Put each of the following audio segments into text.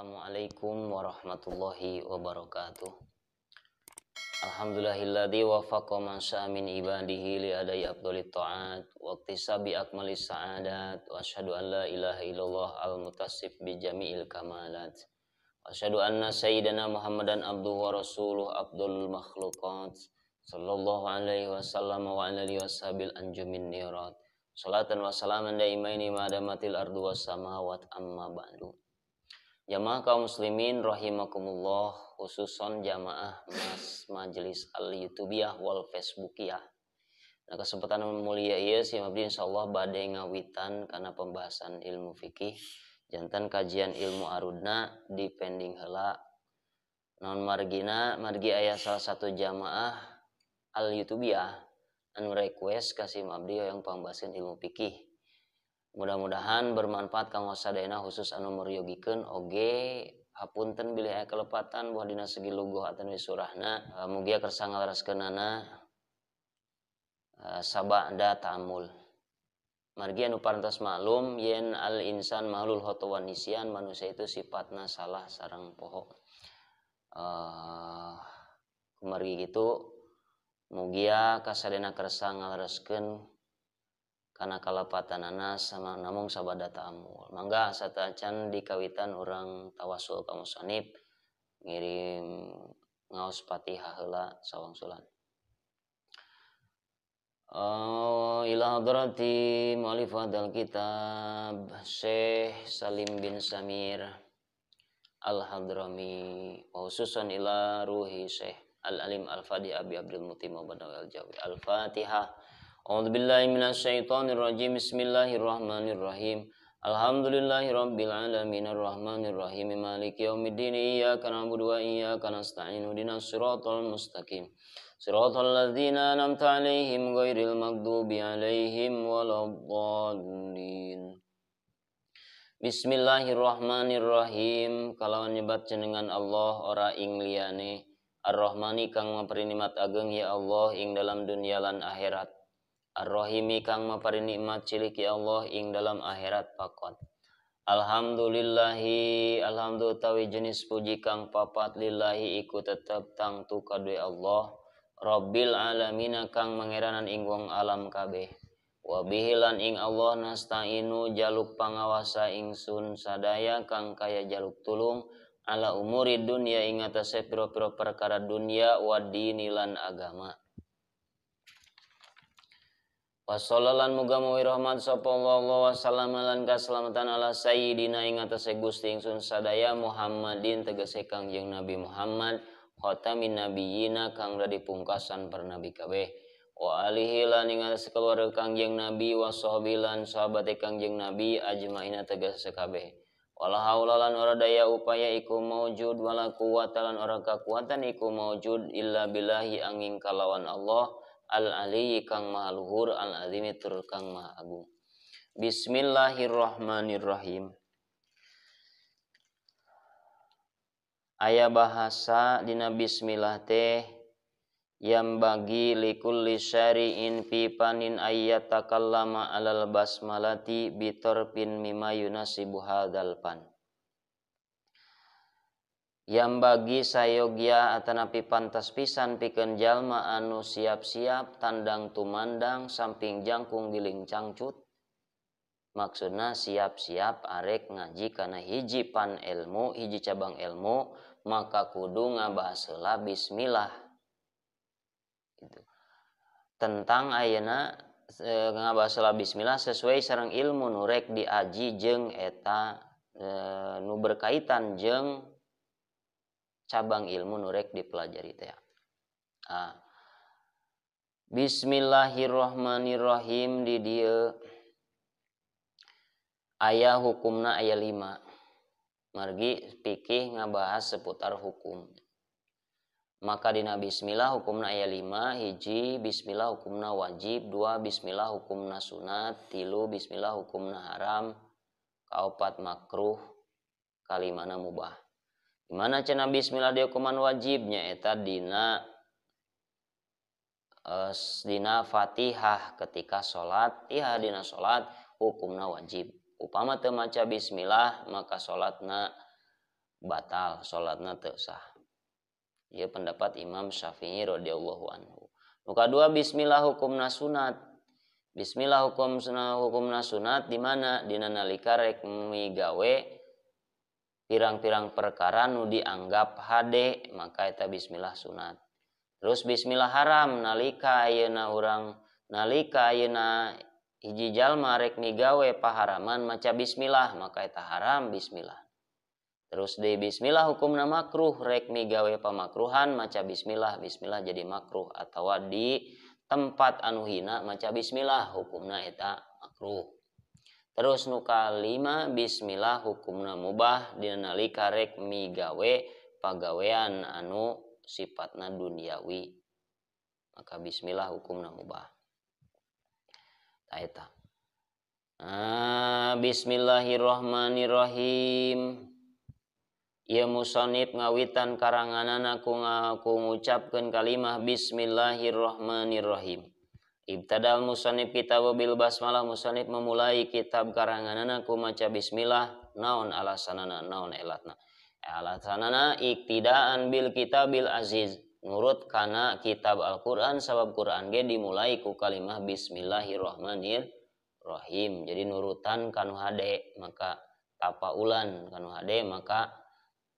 Assalamualaikum warahmatullahi wabarakatuh. Alhamdulillahilladzi wafaqa man syaa min ibadihi li adai afdhalit ta'at wa iktisabi akmalis sa'adat wa asyhadu an la ilaha illallah al-mutassif bi jami'il kamalat wa asyhadu anna sayyidana Muhammadan abduhu wa rasuluhu afdhalul makhluqat sallallahu alaihi wasallam wa ala alihi washabil anjumin nirat salatan wa salaman daimaini madamatil ardu was samawat amma ba'du. Jamaah kaum muslimin rahimakumullah, khususon jamaah majelis al-YouTubiyah wal Facebookiyah. Nah, kesempatan mulia ieu si abdi insyaallah bade ngawitan kana pembahasan ilmu fikih janten kajian ilmu arudna di pending heula. Naon margi aya salah satu jamaah al-YouTubiyah anu request ka si abdi yang pembahasan ilmu fikih. Mudah-mudahan bermanfaat kanggo sadayana khusus anu meryogikeun oge hapunten bilih aya kelepatan buah dina segi luguh atawa surahna mugia kersa ngalaraskeunana sabada ta'amul. Margi anu parantos maklum yen al insan mahlul khata wa nisyan, manusia itu sifatna salah sareng poho. Kumargi kitu mugia kasadayana kersa ngalaraskeun kana kalepatanana sama namung sabada ta'amul. Mangga sataacan dikawitan urang tawasul ka musannif ngirim ngaos Fatihah heula sawangsulan. Ila hadrati mu'allif hadzal kitab Syekh Salim bin Samir Al-Hadrami wa khususan ila ruhi Syekh Al-Alim Al-Fadi Abi Abdul Mutim Badawi Al-Jawi. Al-Fatihah. A'udzu billahi minasyaitonir rajim. Bismillahirrahmanirrahim. Alhamdulillahirabbil alamin arrahmanir rahim maliki yaumiddin iyyaka na'budu wa iyyaka nasta'in ihdinas siratal mustaqim siratal ladzina an'amta 'alaihim ghairil maghdubi 'alaihim waladdallin. Bismillahirrahmanirrahim. Kalawan nyebat jenengan Allah ora ing liyane Ar-Rahmani kang mapari nikmat ageng ya Allah ing dalam dunia lan akhirat. Ar-Rahimi kang mapari nikmat cilik ya Allah ing dalam akhirat pakot. Alhamdulillahi alhamdulillah tawi jenis puji kang papat lillahi iku tetep tangtu kadue Allah Rabbil alamin kang mangeranan ing wong alam kabeh. Wa bihi lan ing Allah nasta'inu jaluk pangawasa ingsun sadaya kang kaya jaluk tulung ala umuri dunya ing atase pira-pira perkara dunya wa dini lan agama. Wassallalan muga mawi rahmat sapa Allah wasallam lan kaselamatan ala sayyidina ing atase Gusti ingsun sadaya Muhammadin tegese Kangjeng Nabi Muhammad khatamin nabiyina kang dadi pungkasan para nabi kabeh wa alihi lan ing atase keluarga Kangjeng Nabi wa sahbilan sahabate Kangjeng Nabi ajmaina tegese kabeh. Wala haula lan ora daya upaya iku maujud wala quwata lan ora kakuatan iku maujud illa billahi angin kalawan Allah al-aliyyi kang maha luhur al-azimi tur kang maha agung. Bismillahirrahmanirrahim. Aya bahasa dina bismillah teh yang bagi likulli syari'in fi panin ayyatakallama alal basmalati bitorpin mimma yunasibu hadzal pan. Yang bagi sayogya atanapi pantas pisan pikeun jalma anu siap-siap tandang tumandang samping jangkung giling cangcut. Maksudna siap-siap arek ngaji kana hiji pan ilmu, hiji cabang ilmu, maka kudu ngabahas heula bismillah. Gitu. Tentang ayeuna ngabahas heula bismillah sesuai sareng ilmu nu rek diaji jeung eta nu berkaitan jeung cabang ilmu nurek dipelajari teh. Bismillahirrahmanirrahim di dieu aya hukumna aya 5. Margi fikih ngabahas seputar hukum. Maka dina bismillah hukumna aya 5, hiji bismillah hukumna wajib, 2 bismillah hukumna sunat, 3 bismillah hukumna haram, kaopat makruh, kalimana mubah. Dimana cenah bismillah dia hukuman wajibnya eta dina Fatihah ketika salat, dina salat hukumna wajib. Upama teu maca bismillah maka salatna batal salatna teu sah. Ieu pendapat Imam Syafi'i radhiyallahu anhu. Nu kadua bismillah hukumna sunat. Bismillah hukumna sunat di mana dina nalika rek migawe pirang-pirang perkara nu dianggap hade maka eta bismillah sunat. Terus bismillah haram nalika ayeuna hiji jalma rek migawe paharaman maca bismillah maka eta haram bismillah. Terus di bismillah hukumna makruh rek migawe pamakruhan maca bismillah jadi makruh atawa di tempat anu hina maca bismillah hukumna eta makruh. Terus nu kalima bismillah hukumna mubah dina nalika rek migawe pagawean anu sifatna duniawi maka bismillah hukumna mubah. Ta eta. Bismillahirrahmanirrahim. Ieu musannif ngawitan karanganana ku ngucapkeun kalimah bismillahirrahmanirrahim. Ibtadal musannif kitab bil basmalah, musannif memulai kitab karanganana ku maca bismillah. Naon alasanana, naon elatna? Alasanana iktidaan bil kitabil aziz, nurut kana kitab Al-Qur'an sabab Qur'an ge dimulai ku kalimah bismillahirrahmanirrahim. Jadi nurutan kanu hade maka tapaulan kanu hade maka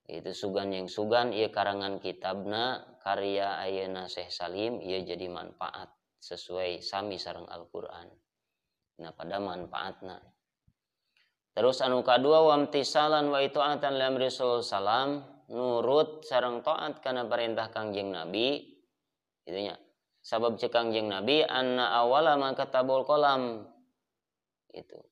itu sugan yang sugan ieu karangan kitabna karya ayeuna Syekh Salim ieu jadi manfaat sesuai sami sareng Al-Qur'an. Nah pada manfaatna. Terus anu kadua wamtisalan wa itaatan li amri sallam, nurut sareng taat kana perintah Kangjeng Nabi. Kitu nya. Sabab ceuk Kangjeng Nabi anna awala ma katabul qalam. Itu.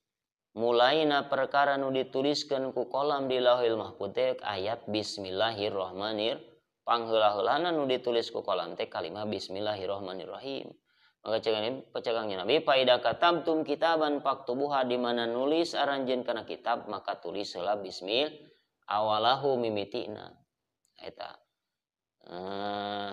Mulaina perkara nu dituliskeun ku kolam di Lauhil Mahfuz teh ayat bismillahirrahmanirrahim. Pangheula-heulana nu ditulis ku kolam teh kalimah bismillahirrahmanirrahim. Maka cegangnya Nabi faida katabtum kitaban faktubuha di mana nulis aranjeun kana kitab maka tulis heula bismillah awalahu mimitina. Eta.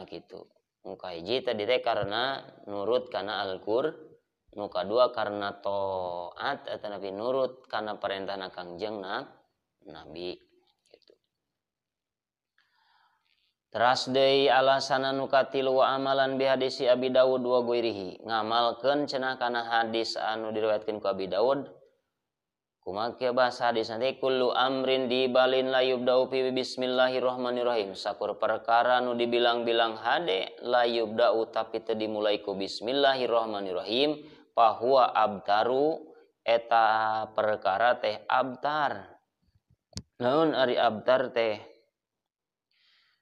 Gitu. Nu kahiji tadi teh karena nurut kana Al-Qur'an, nu kadua karena taat eta Nabi nurut kana perintahna Kangjeng Nabi. Teras deui alasana nu katilu wa amalan bi hadisi Abi Dawud wa ghairihi. Ngamalkeun cenah kana hadis anu diriwayatkeun ku Abi Dawud. Kumaha bahasa hadis nanti kullu amrin dibalin la yubda'u fi bismillahirrahmanirrahim. Sakur perkara nu dibilang-bilang hade la yubda'u tapi teu dimulai ku bismillahirrahmanirrahim. Fahuwa abtaru eta perkara teh abtar. Naon ari abtar teh?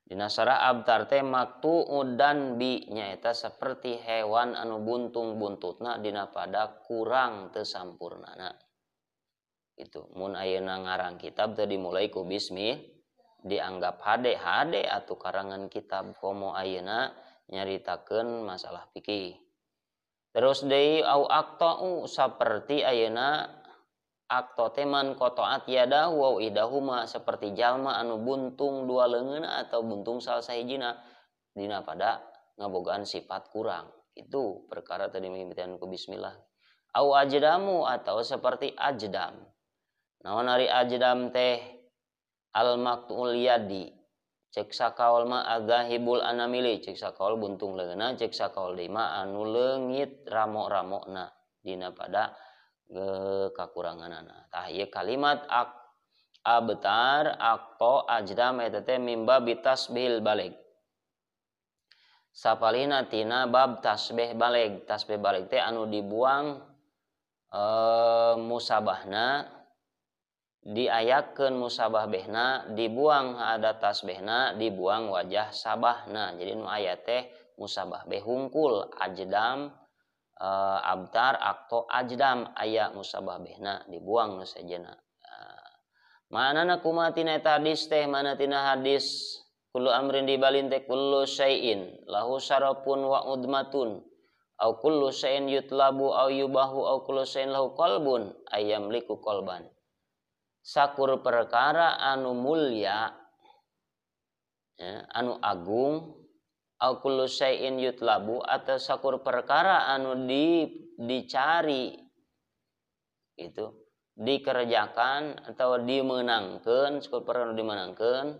Dinasara abtar teh maktu'udan bi nyaeta seperti hewan anu buntung-buntutna dina pada kurang teu sampurnana. Itu mun ayeuna ngarang kitab teu dimulai ku bismillah dianggap hade atuh karangan kitab komo ayeuna nyaritakeun masalah fikih. Terus deui au aqta'u saperti ayeuna akto teman kotoat yadahu wa idahuma seperti jalma anu buntung dua leungeuna atau buntung salah sahijina dina pada ngabogaan sifat kurang. Itu perkara tadi mimitian ku bismillah. Au ajdamu atau seperti ajdam. Naon ari ajdam teh al maqtul yadi. Cek sakaul ma adzahibul anamili, cek sakaul buntung leungeuna, cek sakaul deui ma anu leungit ramo-ramona dina pada kakuranganana. Tah ieu kalimat abtar aqto ajdam eta teh mimba bitasbihil balig. Sapalina tina bab tasbih balig. Tasbih balig teh anu dibuang musabahna diayakeun musabah behna dibuang ada tasbihna dibuang wajah sabahna. Jadi nu aya teh musabah beh hungkul ajdam abtar akto ajdam aya musabah behna dibuang nu sajena. Manana kumaha tina eta hadis teh mana tina hadis kullu amrin dibalin teh kullu syai'in lahu syarafun wa udmatun au kullu syai'in yutlabu au yubahu au kullu syai'in lahu qalbun ayam liku qalban. Sakur perkara anu mulya anu agung au kullu syai'in yutlabu atau sakur perkara anu dicari itu dikerjakan atau dimenangkeun perkara dimenangkeun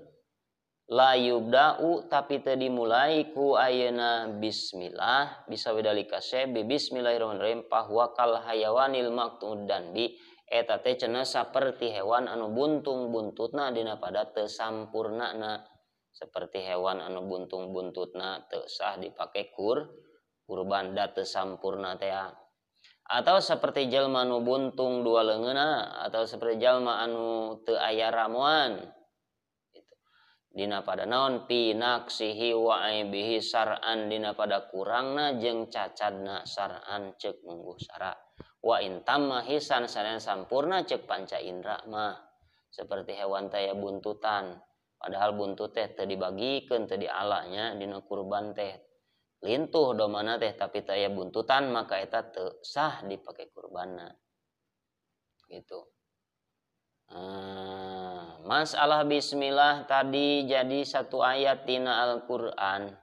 la yubda'u tapi teu dimulai ku ayeuna bismillah bisa wedalika bi bismillahirrahmanirrahim fahuwa kal hayawanil maqtud dan bi eta teh cenah saperti hewan anu buntung buntutna dina pada teu sampurnana seperti hewan anu buntung buntutna teu sah dipake kurban da teu sampurna teh atau seperti jalma anu buntung dua leungeunna atau seperti jalma anu teu aya ramuan gitu. Dina pada naon pinaksihi wa aibihi sar'an dina pada kurangna jeung cacadna sar'an ceuk mungguh sara wa intamma hisan sanes sampurna ceuk panca indra mah seperti hewan taya buntutan padahal buntut teh teu dibagikeun teu dialanya dina kurban teh lintuh domana teh tapi teu aya buntutan maka eta teu sah dipake kurbanna gitu. Masalah bismillah tadi jadi satu ayat tina Al-Qur'an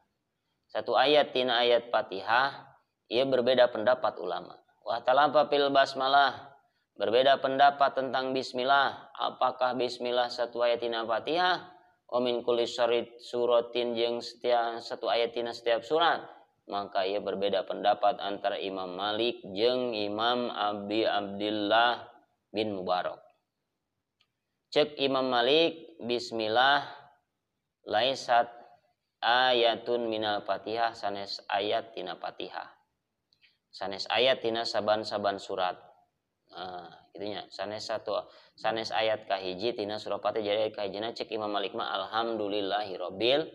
satu ayat tina ayat Fatihah ia berbeda pendapat ulama wa talapa fil basmalah berbeda pendapat tentang bismillah apakah bismillah satu ayat tina Fatihah wa min kulli suratin jeung setiap satu ayat tina setiap surat maka ia berbeda pendapat antara Imam Malik jeung Imam Abi Abdillah bin Mubarak. Cek Imam Malik bismillah laisat ayatun minal Fatihah sanes ayat tina Fatihah sanes ayat tina saban-saban surat itunya sanes ayat kahiji tina surah Fatihah jadi kahijina cek Imam Malik mah alhamdulillahirabbil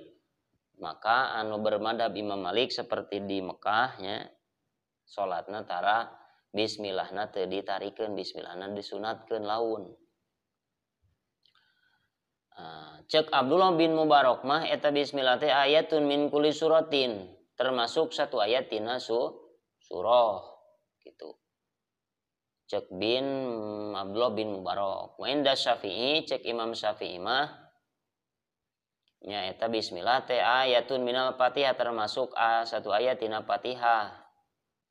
maka anu bermadhab Imam Malik seperti di Mekah nya salatna tara bismillahna teu ditarikeun bismillahna disunatkeun laun. Cek Abdullah bin Mubarak mah eta bismillah teh ayatun min kulli suratin termasuk satu ayat tina surah gitu. Cek bin Abdullah bin Mubarak wa inda Syafi'i cek Imam Syafi'i mah nya eta bismillah teh ayatun minal Fatihah termasuk satu ayat tina Fatihah.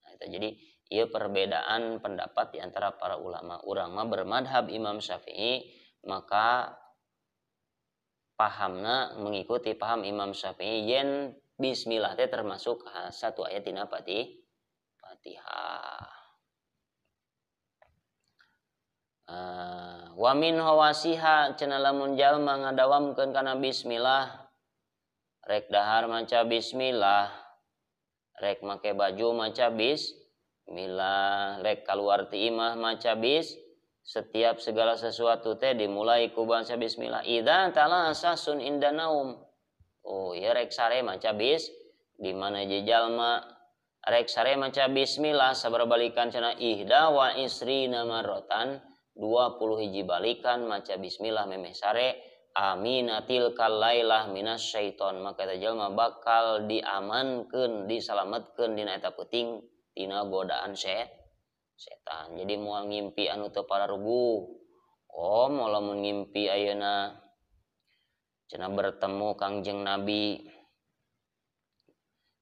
Nah, eta jadi ieu perbedaan pendapat di antara para ulama. Urang mah bermadhab Imam Syafi'i maka pahamna mengikuti paham Imam Syafi'i yen bismillah teh termasuk satu ayat tina Fatihah. Wa min hawasiha cenah lamun jalma ngadawamkeun kana bismillah rek dahar maca bismillah rek make baju maca bismillah rek kaluar ti imah maca setiap segala sesuatu teh dimulai ku baca bismillah idza talasasun inda naum oh ya rek sare maca di mana je jalma rek sare maca bismillah saberbalikan cenah ihda wa isrina marratan 20 hiji balikan maca bismillah memeh sare aminatil kalailah minasyaiton maka eta jalma bakal diamankeun disalametkeun dina eta peuting tina godaan setan. Jadi moal ngimpi anu teu pararuguh moal lamun ngimpi ayeuna cenah bertemu Kangjeng Nabi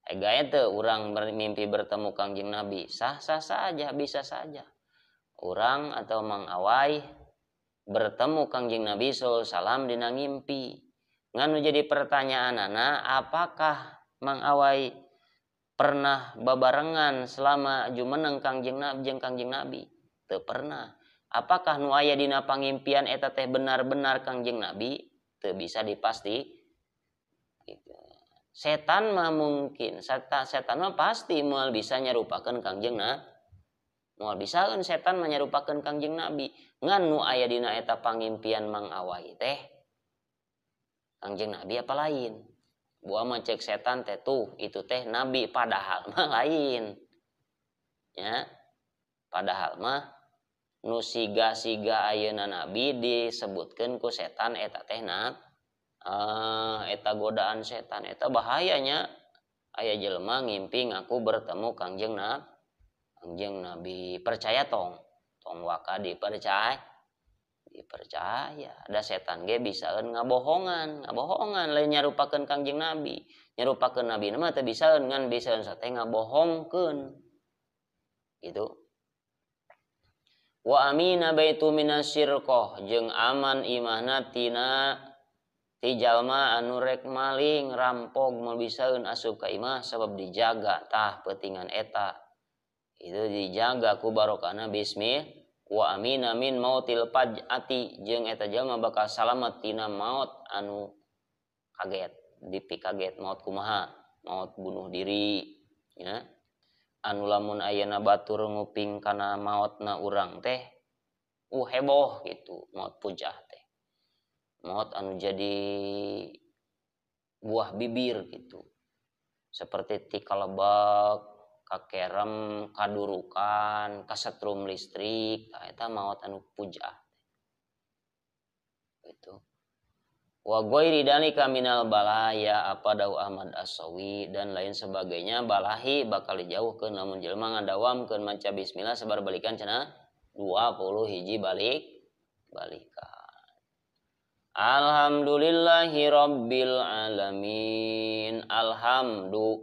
gaya teu urang mimpi bertemu Kangjeng Nabi sah-sah saja bisa saja urang atau Mang Awai bertemu Kangjeng Nabi sallallahu alaihi wasallam dina ngimpi nganu jadi pertanyaanana apakah Mang Awai pernah babarengan selama jumeneng Kangjeng Nabi jeung Kangjeng Nabi teu pernah apakah nu aya dina pangimpian eta teh benar-benar Kangjeng Nabi teu bisa dipasti gitu. Setan mah mungkin setan mah pasti moal bisa nyarupakeun Kangjeng Nabi moal bisaeun setan menyerupakeun Kangjeng Nabi ngan nu aya dina eta pangimpian Mang Awai teh Kangjeng Nabi apa lain buah mah cek setan teh tuh itu teh Nabi padahal mah lain ya padahal mah nu siga-siga ayeuna Nabi disebutkeun ku setan eta teh eta godaan setan eta bahayanya aya jelema ngimpi ngaku bertemu Kangjeng Nabi percaya tong waka dipercaya ada setan ge bisaeun ngabohongan lain nyarupakeun Kangjeng Nabi nyarupakeun Nabi mah teu bisaeun ngan bisaeun sate ngabohongkeun gitu Wa amina baitu minasyirqah jeung aman imahna tina ti jalma anu rek maling rampok moal bisaeun asup ka imah sabab dijaga tah peutingan eta. Itu dijaga ku barokahna bismillah. Wa amina min mautil faj'ati jeung eta jalma bakal salamet tina maut anu kaget, dipi kaget maut kumaha? Maut bunuh diri ya. Anu lamun ayeuna batur nguping kana mautna urang teh heboh gitu, maut pujah teh. Maut anu jadi buah bibir gitu. Seperti ti kalebak, kakerem, kadurukan, kasetrum listrik, eta maut anu pujah. Gitu. Wa ghairi dalika minal balaya apa dawu Ahmad As-Sawi dan lain sebagainya balahi bakal dijauhkeun lamun jelema ngadawamkeun maca bismillah sabar balikan cenah 20 hiji balikan. Alhamdulillahi rabbil alamin. Alhamdu.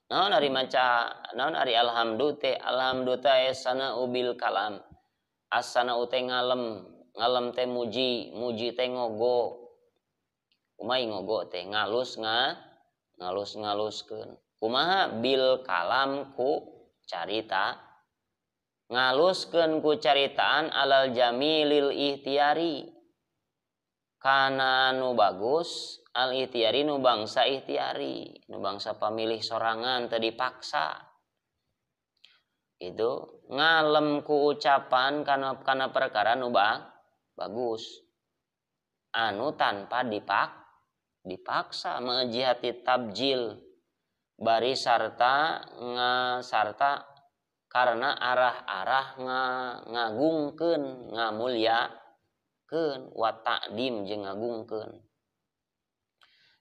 Naon ari maca, naon ari alhamdu teh? Alhamdu teh sana'u bil kalam. As-sana'u teh ngalem, ngalem teh muji, muji teh ngogo. Kumaha ngogo teh ngalus-ngaluskeun. Kumaha bil kalam ku carita. Ngaluskeun ku caritaan alal jamilil ihtiyari. Kana nu bagus al ihtiyari nu bangsa ihtiyari, nu bangsa pamilih sorangan teu dipaksa. Itu ngalem ku ucapan kana perkara nu bagus. Anu tanpa dipaksa majihati tabjil bari sarta karena arah-arah ngagungkeun ngamulyakeun wa ta'dim jeung ngagungkeun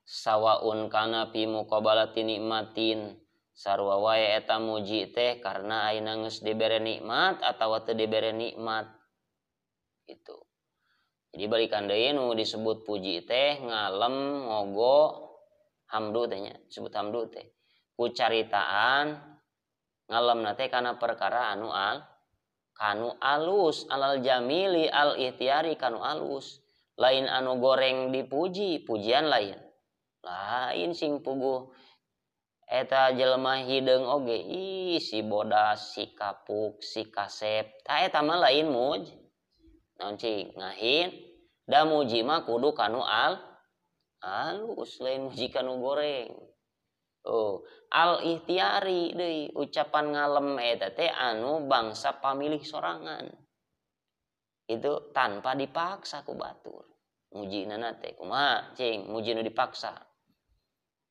sawaun kana fi muqabalati nikmatin sarua wae eta muji teh karena ayeuna geus dibere nikmat atawa teu dibere nikmat gitu. Jadi balikan deui nu disebut puji teh ngalem ngogo hamdu teh nya disebut hamdu teh ku caritaan ngalemna teh kana perkara anu alus alal jamili al ihtiyari kanu alus lain anu goreng dipuji pujian lain sing puguh eta jelema hideung oge si bodas si kapuk si kasep tah eta mah lain muj naon cing ngahin da muji mah kudu kanu alus lain muji kanu goreng. Al ihtiyari deui ucapan ngalem eta teh anu bangsa pamilih sorangan. Itu tanpa dipaksa ku batur. Mujinana teh kumaha cing muji nu dipaksa.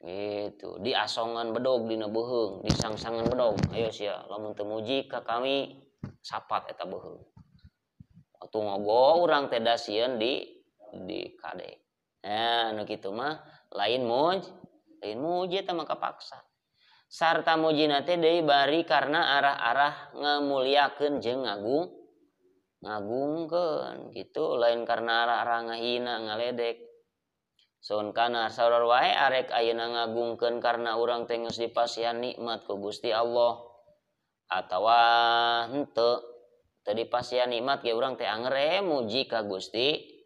Gitu, diasongan bedog dina beuheung, disangsangan bedog. Ayo sia lamun teu muji ka kami sapat eta beuheung. Waktu ngogo urang teh da sieun di kadek. Nah, anu kitu mah lain muji eta mah kapaksa. Sarta mujina teh deui bari karena arah-arah ngamulyakeun jeung ngagungkeun gitu, lain karena arah-arah ngahina ngaledek. Saun kana saudara wae arek ayeuna ngagungkeun karena urang teh geus dipasihan nikmat ku Gusti Allah atawa henteu teu dipasihan nikmat ge urang teh anger muji ka Gusti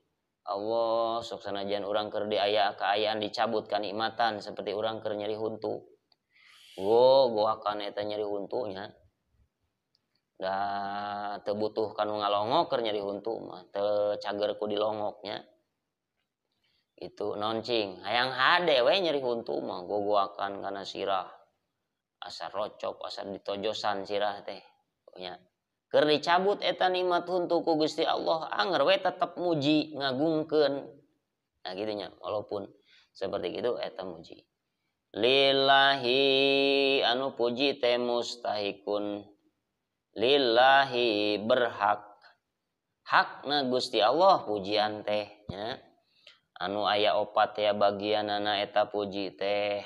Allah sok sanajan urang keur di aya kaayaan dicabut kanikmatan seperti urang keur nyeri huntu. Goakan eta nyeri huntu nya. Da teu butuh kanu ngalongok keur nyeri huntu mah teu cager ku dilongok nya. Itu naon cing hayang hade we nyeri huntu mah goakan kana sirah. Asa rocop asa ditojosan sirah teh nya. Keur dicabut eta nikmat huntu ku Gusti Allah anger we tetep muji ngagungkeun. Nah kitu nya walaupun seperti itu eta muji. Lillahi anu puji teh mustahikun. Lillahi berhak. Hakna Gusti Allah pujian teh nya. Anu aya opat ya bagianana eta puji teh.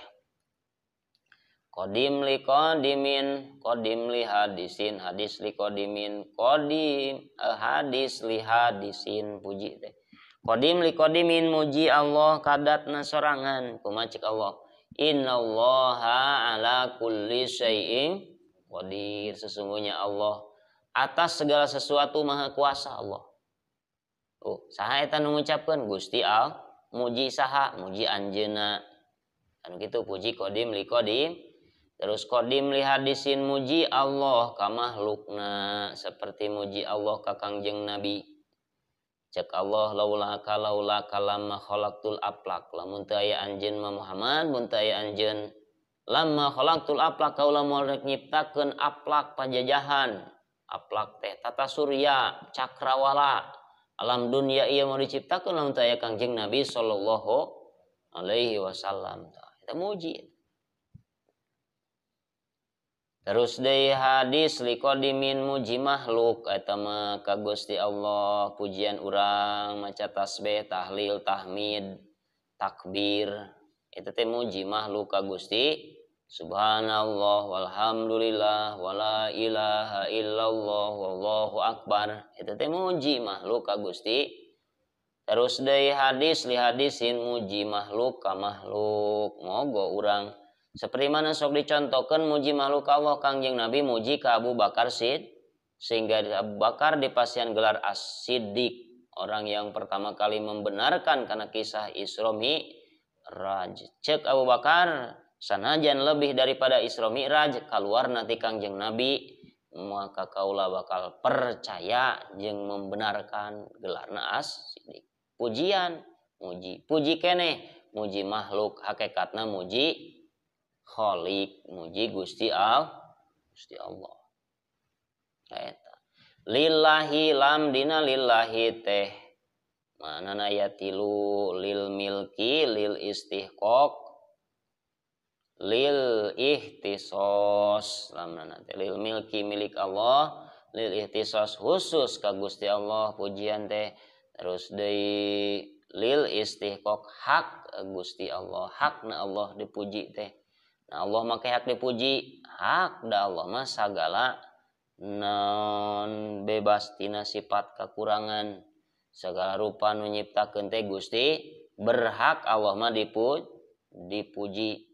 Qadim li qadimin, qadim li hadisin, hadis li qadimin, qadim hadis li hadisin puji teh. Qadim li qadimin muji Allah kadatna sorangan kumaha cik Allah. Innallaha ala kulli syai'in qadir sesungguhnya Allah atas segala sesuatu maha kuasa Allah. Saha eta nu ngucapkeun Gusti Allah, muji saha? Muji anjeunna. Anu kitu puji qadim li qadim. Terus qadim li hadisin muji Allah ka makhlukna seperti muji Allah ka Kangjeng Nabi. Cek Allah laula lamma khalaqtul aflaq, lamun teu aya anjeun Muhammad, mun teu aya anjeun lamma khalaqtul aflaq, kaula moal nyiptakeun aflaq pajajahan. Aflaq teh tata surya, cakrawala, alam dunia ieu mau diciptakeun lamun teu aya Kangjeng Nabi sallallahu alaihi wasallam. Eta muji. Terus deui hadis liqadimin muji makhluk eta mah ka Gusti Allah, pujian urang maca tasbih, tahlil, tahmid, takbir, eta teh muji makhluk ka Gusti subhanallah walhamdulillah wala ilaha illallah wallahu akbar, eta teh muji makhluk ka Gusti. Terus deui hadis li hadisin muji makhluk ka makhluk, moga urang seperti mana sok dicontohkan muji makhluk Allah Kangjeng Nabi muji ka Abu Bakar sehingga Abu Bakar dipasihan gelar As-Siddiq, orang yang pertama kali membenarkan karena kisah Isra Mi'raj. Cek Abu Bakar sanajan lebih daripada Isra Mi'raj kaluar nanti Kangjeng Nabi, maka kaula bakal percaya jeung membenarkan gelarna As-Siddiq. Pujian muji, puji keneh muji makhluk, hakikatna muji Khalik, muji Gusti Allah. Eta. Lillahi lam dina lillahi teh. Manana aya 3 lil milki, lil istihqaq, lil ihtisos. Lamna teh lil milki milik Allah, lil ihtisos khusus ka Gusti Allah pujian teh. Terus deui lil istihqaq hak Gusti Allah, hakna Allah dipuji teh. Nah, Allah make hak dipuji, hak da Allah mah sagala non bebas tina sifat kekurangan, segala rupa nu nyiptakeun teh Gusti berhak Allah mah dipuji.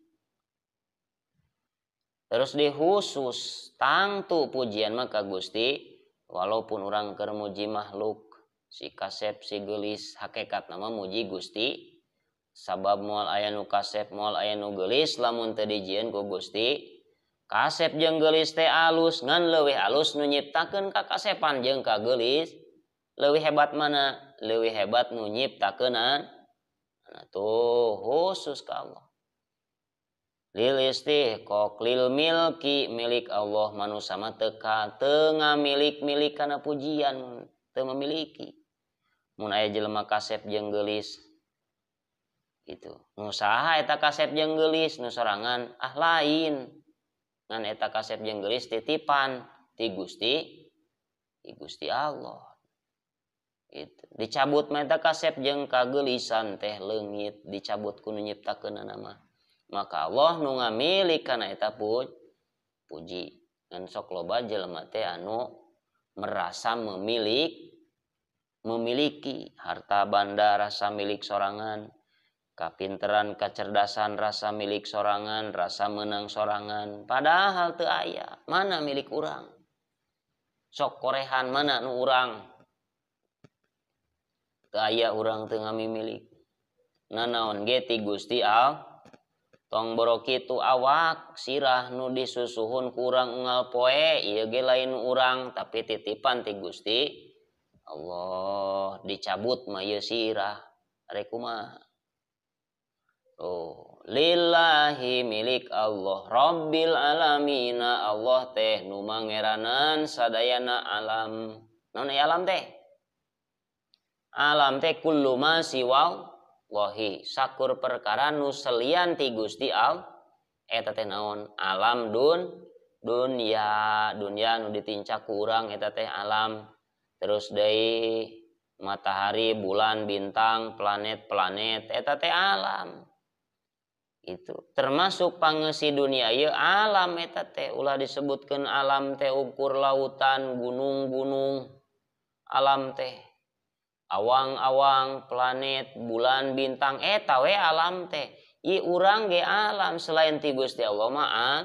Terus dikhusus tangtu pujian mah ka Gusti, walaupun urang keur muji makhluk, si kasep si geulis hakikat nama muji Gusti. Sabab moal aya nu kasep moal aya nu geulis lamun teu dijieun ku Gusti. Kasep jeung geulis teh alus, ngan leuwih alus nu nyiptakeun ka kasepan jeung ka geulis. Leuwih hebat mana? Leuwih hebat nu nyiptakeunana. Nah tuh khusus ka Allah. Lil istihqaq lil milki milik Allah, manusia mah teu ngamilik kana pujian, teu memiliki. Mun aya jelema kasep jeung geulis gitu. Nu saha eta kasep jeung geulis nu sorangan lain. Ngan eta kasep jeung geulis titipan ti Gusti Allah. Gitu. Dicabut mah eta kasep jeung kageelisan teh leungit, dicabut ku nu nyiptakeunana mah. Maka Allah nu ngamilik kana eta puji. Ngan sok loba jelema teh anu merasa memiliki harta banda rasa milik sorangan, kapinteran, kecerdasan rasa milik sorangan, rasa menang sorangan, padahal teu aya. Mana milik urang? Sok korehan mana nu urang? Teu aya urang teu ngamimilik. Nanaon ge ti Gusti Allah. Tong boro kitu awak sirah nu disusuhun ku urang unggal poe, ieu ge lain urang tapi titipan ti Gusti Allah. Dicabut mah ieu sirah. Are kumaha? Lillahi milik Allah Rabbil alamina, Allah teh nu mangeranan sadayana alam. Naon alam teh? Alam teh kullu ma siwa wahi, sakur perkara nu selian ti Gusti Allah. Eta teh naon? Alam dunya nu ditincak ku urang eta teh alam. Terus deui matahari, bulan, bintang, planet eta teh alam. Itu termasuk pangeusi dunia ieu alam eta teh, ulah disebutkeun alam teh ukur lautan, gunung-gunung, alam teh awang-awang, planet, bulan, bintang, eta we alam teh. I urang ge alam selain ti Gusti Allah mah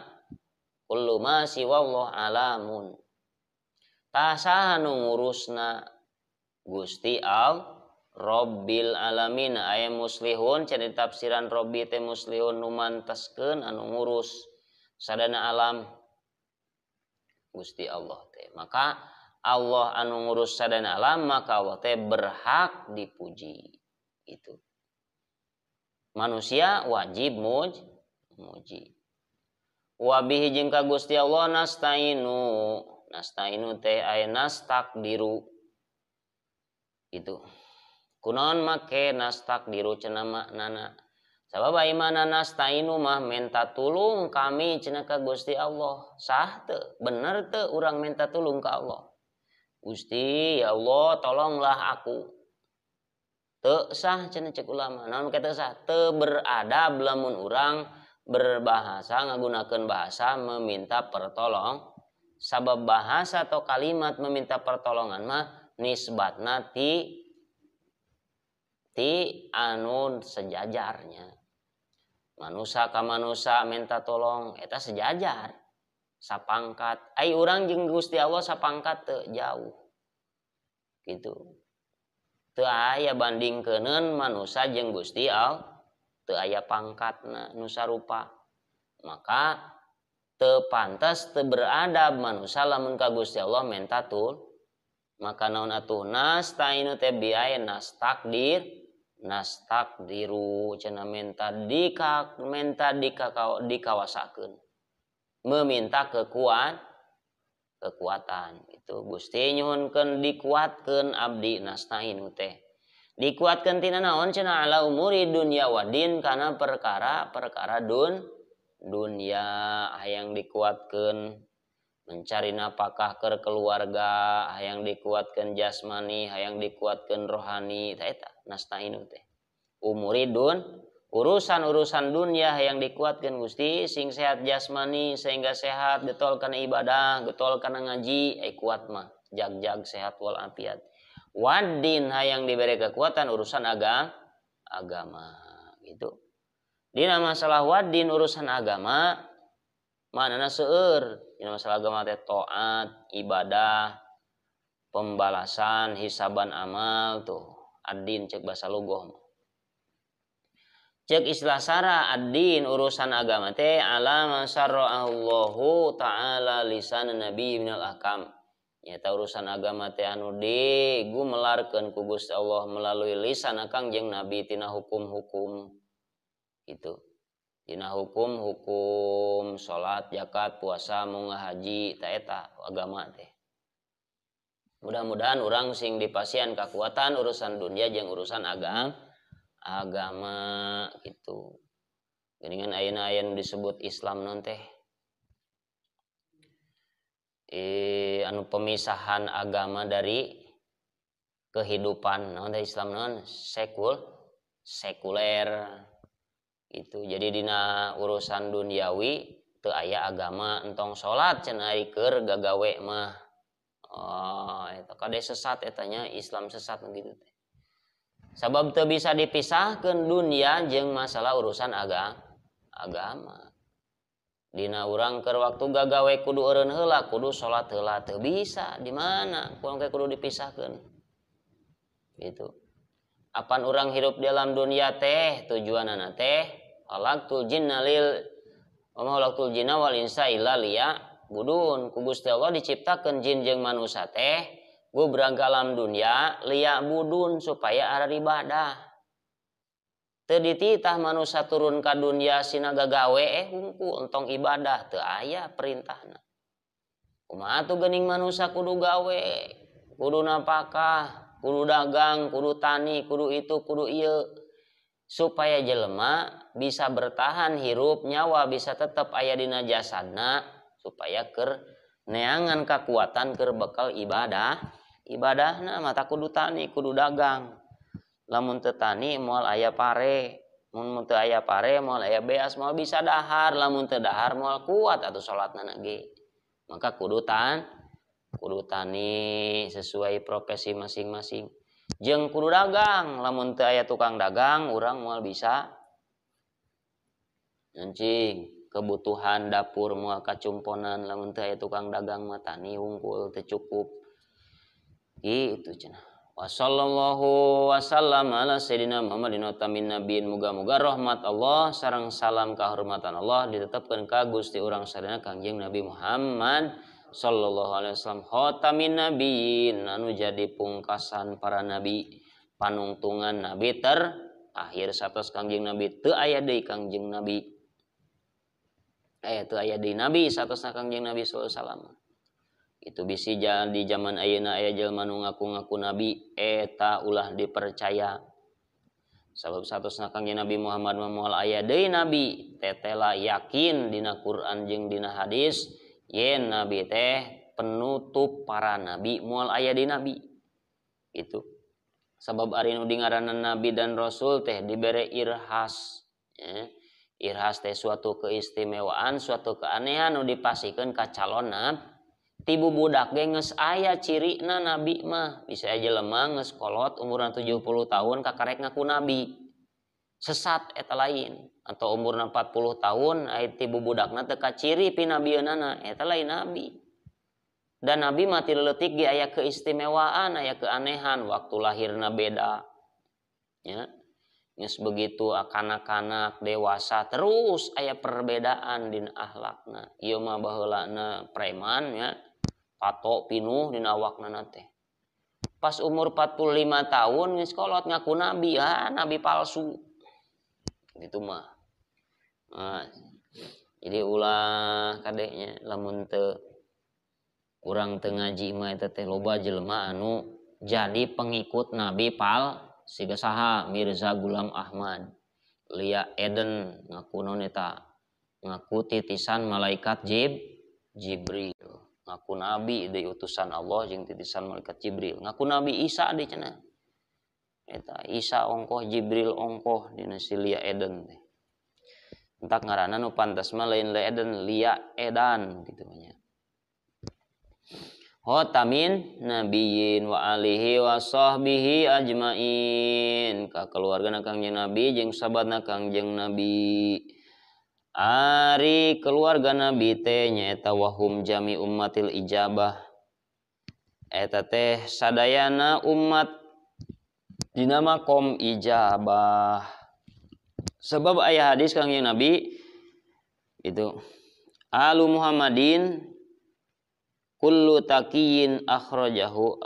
kullu ma siwa Allah alamun. Tah saha nu ngurusna? Gusti Rabbil alamin. Aya muslihun cenah tafsiran Rabbi teh muslihun nu manteskeun anu ngurus sadana alam. Gusti Allah teh. Maka Allah anu ngurus sadana alam, maka Allah teh berhak dipuji. Itu. Manusia wajib muji. Wa bihi jeung ka Gusti Allah nastainu. Nastainu teh aya nastakdiru. Itu. Kunaon make nastakdiru cenah maknana. Sabab aimana nastainu mah minta tulung kami cenah ka Gusti Allah. Sah teu? Bener teu urang minta tulung ka Allah? Gusti, ya Allah, tolonglah aku. Teu sah cenah cek ulama. Naon kata sah? Teu beradab lamun urang berbahasa ngagunakeun bahasa meminta pertolong. Sabab bahasa atau kalimat meminta pertolongan mah nisbatna ti anu sejajarnya. Manusia ka manusia minta tolong eta sejajar. Sapangkat. Ai urang jeung Gusti Allah sapangkat teu jauh. Gitu. Teu aya bandingkeuneun manusia jeung Gusti Allah. Teu aya pangkatna nu sarupa. Maka teu pantes teu beradab manusia lamun ka Gusti Allah minta tul. Maka naon atuh nastainu teh biaya nastakdiru cenah minta dikawasakeun. Meminta kekuatan. Itu Gusti nyuhunkeun dikuatkeun abdi nastainu teh. Dikuatkeun tina naon cenah ala umuri dunya wadin kana perkara dunia hayang dikuatkeun mencari nafkah ke keluarga, hayang dikuatkeun jasmani, hayang dikuatkeun rohani, eta nastainu teh. Umuridun urusan dunia hayang dikuatkeun Gusti sing sehat jasmani sehingga sehat getol kana ibadah, getol kana ngaji, ai kuat mah jag sehat wal afiat. Wadin hayang diberi kekuatan urusan agama gitu. Dina masalah wadin urusan agama manana seueur. Dina masalah agama teh taat, ibadah, pembalasan, hisaban amal tuh. Ad-din cek basa lugoh. Cek istilah sara ad-din urusan agama teh ala ma syarra'allahu ta'ala lisan nabi minal ahkam. Nyata urusan agama teh anu digumelarkeun ku Gusti Allah melalui lisan akang jeung nabi tina hukum-hukum. Gitu. Dina hukum salat, zakat, puasa, munggah haji, eta agama teh. Mudah-mudahan urang sing dipasian kakuatan urusan dunia jeung urusan agama gitu. Geuningan ayeuna disebut Islam non teh. Anu pemisahan agama dari kehidupan naon teh Islam naon sekuler. Itu jadi dina urusan duniawi teu aya agama entong salat cenah ari keur gagawe mah eta kade sesat etanya Islam sesat gitu teh. Sabab teu bisa dipisahkeun dunia jeung masalah urusan agama. Dina urang keur waktu gagawe kudu eureun heula, kudu salat heula teu bisa di mana kurang kudu dipisahkeun. Gitu. Apan urang hidup dalam dunia teh tujuanana teh halaqtul jinna wal insa illa liya'budun. Ku Gusti Allah diciptakeun jin jeung manusia teh gubrang ka alam dunia liya'budun supaya ada ibadah. Teu dititah manusia turun ka dunia sina gagawe hungkul entong ibadah teu aya perintahna. Kumaha atuh geuning manusia kudu gawe, kudu napakah, kudu dagang, kudu tani, kudu itu, kudu ieu. Supaya jelema bisa bertahan hirup nyawa bisa tetap aya dina jasadna supaya keur neangan kekuatan keur bekal ibadahna mata kudu tani kudu dagang lamun teu tani moal aya pare mun teu aya pare moal aya beas moal bisa dahar lamun teu dahar moal kuat atuh salatna ge maka kudu tani sesuai profesi masing-masing. Jeung kudu dagang lamun teu aya tukang dagang urang moal bisa encing kebutuhan dapur moal kacumponan lamun teu aya tukang dagang mah tani hungkul teu cukup Gitu cenah. Wa sallallahu wasallam ala sayyidina Muhammadin utamin nabiin, muga-muga rahmat Allah sareng salam kahormatan Allah ditetepkeun ka Gusti urang sadayana Kangjeng Nabi Muhammad sallallahu alaihi wasallam, khatamin nabiin, anu jadi pungkasan para nabi, panungtungan nabi terakhir satos Kangjeng Nabi. Teu aya deui Kangjeng Nabi, teu aya deui nabi satosna Kangjeng Nabi sallallahu alaihi wasallam. Itu bisi di zaman ayeuna aya jelema nu ngaku-ngaku nabi, eta ulah dipercaya. Sabab satosna Kangjeng Nabi Muhammad moal aya deui nabi, tetela yakin dina Quran jeung dina hadis yen nabi teh penutup para nabi, moal aya deui nabi. Itu. Sabab ari nu dingaranan nabi dan rasul teh dibere irhas. Ya. Irhas teh suatu keistimewaan, suatu keanehan nu dipasikeun ka calon nabi. Tibu budak ge geus aya cirina nabi mah, bisa aja jelema geus kolot umurna 70 tahun kakarek ngaku nabi. Sesat eta lain. Atau umurna 40 tahun aya tibu budakna teu kaciri pinabieunana, eta lain nabi. Dan nabi mah ti leutik ge aya keistimewaan, aya keanehan, waktu lahirna beda. Ya. Geus begitu kanak-kanak dewasa terus aya perbedaan dina akhlakna. Ieu mah baheulana preman ya. Patok pinuh dina awakna teh. Pas umur 45 tahun geus kolot ngaku nabi, nabi palsu. Gitu mah. Nah, jadi ulah kadenya lamun teu urang teu ngaji mah eta teh loba jelema anu jadi pengikut nabi siga saha Mirza Gulam Ahmad. Lia Eden ngaku naon eta? Ngaku titisan malaikat Jibril. Ngaku nabi dari utusan Allah jeung titisan malaikat Jibril. Ngaku nabi Isa deui cenah. Eta Isa ongkoh Jibril ongkoh dina si Lia Eden teh. Entak ngaranna nu pantes mah lain Lia Eden, Lia Edan gitu nya. Khotamin nabiyyin wa alihi wa sahbihi ajmain. Ka keluargana Kangjeng Nabi jeung sahabatna Kangjeng Nabi. Ari keluarga Nabi teh nyaeta wahum jami ummatil ijabah. Eta teh sadayana umat dina makom ijabah. Sebab aya hadis Kangjeng Nabi itu alu Muhammadin kullu taqiyin akhrajahu,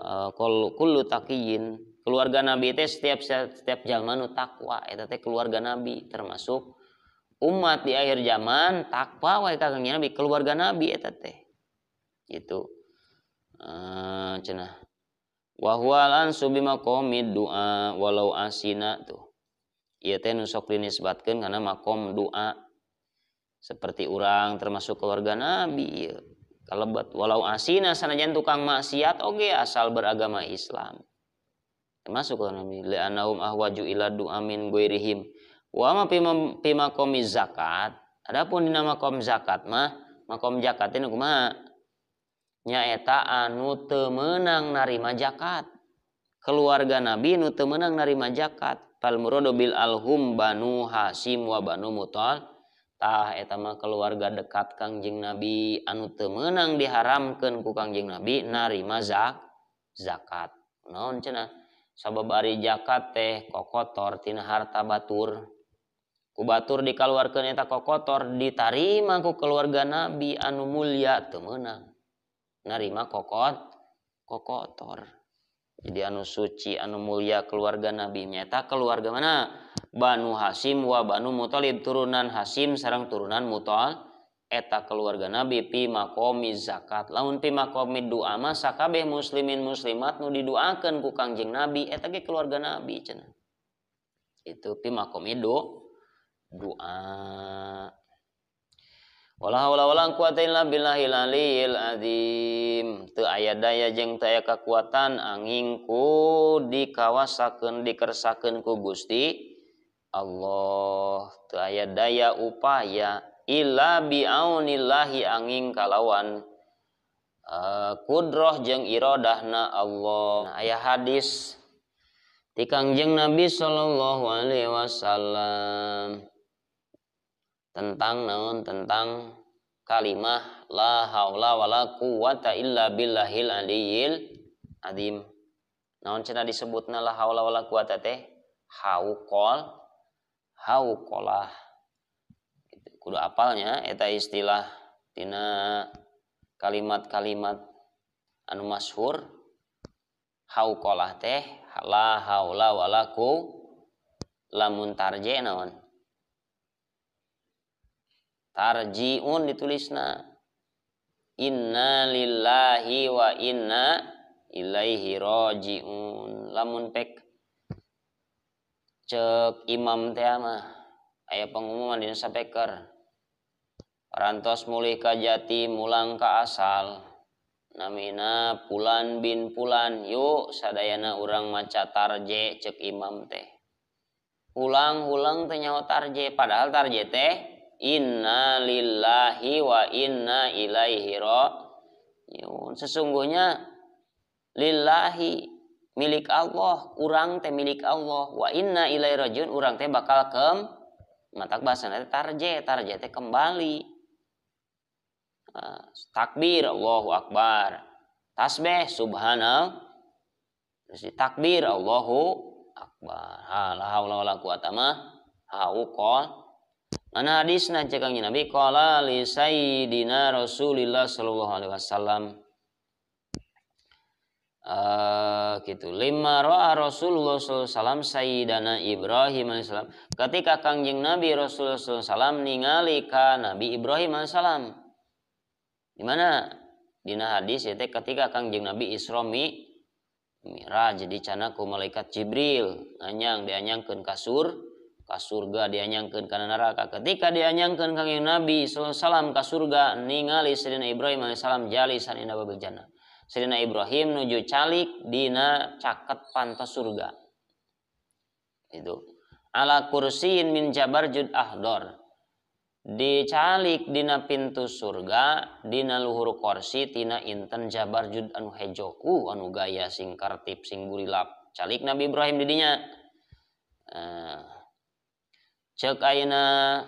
kullu taqiyin, keluarga Nabi teh setiap zaman nu takwa, eta teh keluarga Nabi, termasuk umat di akhir zaman takwa wae ka Kangjeng Nabi, keluarga Nabi eta teh. Gitu. Cenah. Wa huwa lan subima qomid doa walau asina tuh. Ieu teh nu sok dinisbatkeun kana makom doa. Seperti urang termasuk keluarga Nabi ieu. Kalebet walau asina sanajan tukang maksiat oge asal beragama Islam. Termasuk Nabi la anahum ahwaju ila du'a min ghairihim. Wa ma fi maqami zakat. Adapun dina makom zakat mah, makom zakat teh kumaha? Nyaeta anu teu meunang narima zakat. Keluarga Nabi nu teu meunang narima zakat. Fal muradu bil alhum banu Hasyim wa banu Muthalib. Tah eta mah keluarga dekat Kangjeng Nabi anu teu meunang diharamkeun ku Kangjeng Nabi narima zakat. Naon cenah? Sabab ari zakat teh kokotor tina harta batur. Ku batur dikaluarkeun eta kokotor ditarima ku keluarga Nabi anu mulia teu meunang narima kokotor. Jadi anu suci anu mulia keluarga Nabi nyata keluarga mana? Banu Hasyim wa Banu Muthalib, turunan Hasyim sareng turunan Muthalib. Eta keluarga Nabi pi maqami zakat. Lamun pi maqami doa mah sakabeh muslimin muslimat nu didoakeun ku Kangjeng Nabi eta ge keluarga Nabi cenah. Itu pi maqami doa. Wala haula wala quwata illa billahil aliyil azim. Teu aya daya jeung teu aya kakuatan anging ku dikawasakeun dikersakeun ku Gusti Allah. Teu aya daya upaya illa biaunillahi anging kalawan kudroh jeung iradahna Allah. Nah, aya hadis ti Kangjeng Nabi sallallahu alaihi wasallam tentang naon, tentang kalimah la haula wala quwata illa billahil aliyil azim. Naon cenah disebutna la haula wala quwata teh? Hauqolah. Kudu apalnya eta istilah tina kalimat-kalimat anu masyhur. Hauqolah teh la haula wala quwata. Lamun tarje naon? Tarjiun ditulisna. Inna lillahi wa inna ilaihi rajiun. Lamun pek cek imam teh mah aya pengumuman dina sapeker. Parantos mulih ka jati mulang ka asal. Namina Pulan bin Pulan. Yuk sadayana urang maca tarje cek imam teh. Ulang-ulang teh nyaho tarje, padahal tarje teh inna lillahi wa inna ilaihi rajiun. Sesungguhnya lillahi milik Allah, urang teh milik Allah, wa inna ilaihi rajiun urang teh bakal matak bahasana teh tarje teh kembali. Takbir Allahu Akbar, tasbih subhanallah, terus takbir Allahu Akbar. La haula wala quwata mah hauqol. Mana hadisna cek Kangjeng Nabi qala li sayyidina Rasulillah sallallahu alaihi wasallam. Gitu. Lima ra'a Rasulullah sallallahu alaihi wasallam sayyidana Ibrahim alaihi salam. Ketika Kangjeng Nabi Rasulullah sallallahu alaihi wasallam ningali ka Nabi Ibrahim alaihi salam. Di mana? Dina hadis teh ketika Kangjeng Nabi Isra Mi'raj dicana ku malaikat Jibril dianyangkeun ka surga dianyangkeun kana neraka. Ketika dianyangkeun Kangjeng Nabi sallallahu alaihi wasallam ka surga ningali Sayyidina Ibrahim alaihi salam jalisan inda babil jannah. Sayyidina Ibrahim nuju calik dina caket pantos surga. Itu. Ala kursiin min jabarjud ahdor. Dicalik dina pintu surga dina luhur kursi tina inten jabarjud anu hejo anu gaya sing kartip sing burilap calik Nabi Ibrahim di dinya. Cek ayeuna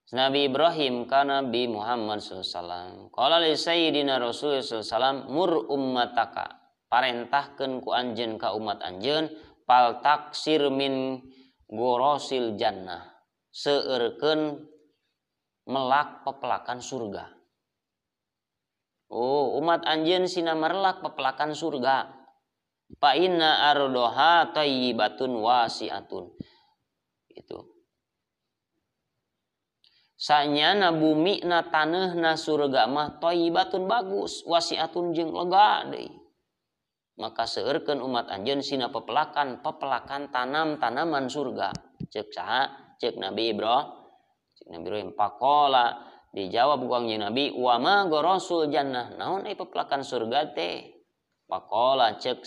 Nabi Ibrahim ka Nabi Muhammad sallallahu alaihi wasallam qala li sayyidina Rasulullah sallallahu alaihi wasallam mur ummataka parentahkeun ku anjeun ka umat anjeun pal taksir min gorosil jannah seueurkeun melak pepelakan surga. Oh, umat anjeun sina merlak pepelakan surga. Fa inna ardoha thayyibatun wasiatun. Itu. Sanyana bumi na taneuhna surga mah thayyibatun bagus, wasiatun jeung lega deui. Maka seueurkeun umat anjeun sina pepelakan tanam-tanaman surga. Ceuk saha? Cek Nabi Ibrahim pakola dijawab ku Kangjeng Nabi wa ma gorosul jannah naon ai pepelakan surga teh pakola cek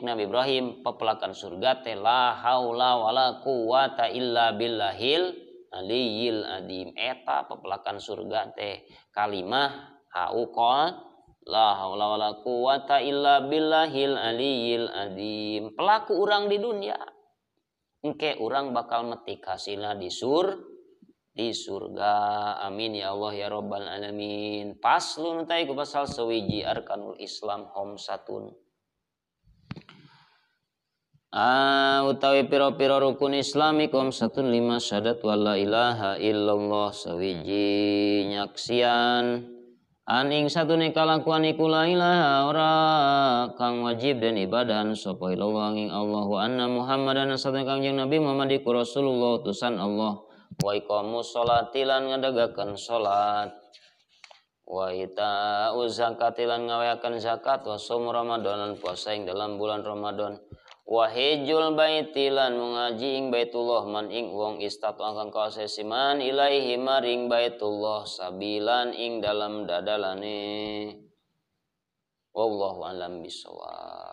Nabi Ibrahim pepelakan surga teh la haula wala quwata illa billahil aliyil adim eta pepelakan surga teh kalimah hauqal la haula wala quwata illa billahil aliyil adim. Pelaku urang di dunia engke urang bakal metik hasilna di surga. Amin ya Allah ya rabbal alamin. Paslun tay ku pasal sawiji arkanul Islam homsatun. Utawi pira-pira rukun Islami homsatun 5 syahadat wala ilaha illallah sawiji nyaksian aning satune kalakuan iku la ilaha ora kang wajib dan ibadah sapa illallah ing Allah wa anna Muhammadan satune Kangjeng Nabi Muhammad iku Rasulullah utusan Allah wa iqamus sholati lan ngadagakeun salat wa ita'u zakati lan ngaweakeun zakat wa shaum Ramadan lan puasa ing dalam bulan Ramadan wa hijjul baiti lan mengaji ing Baitullah man ing wong istatu kang kaose siman ilaihi maring Baitullah sabilan ing dalam dadalane wallahu alam bisawab.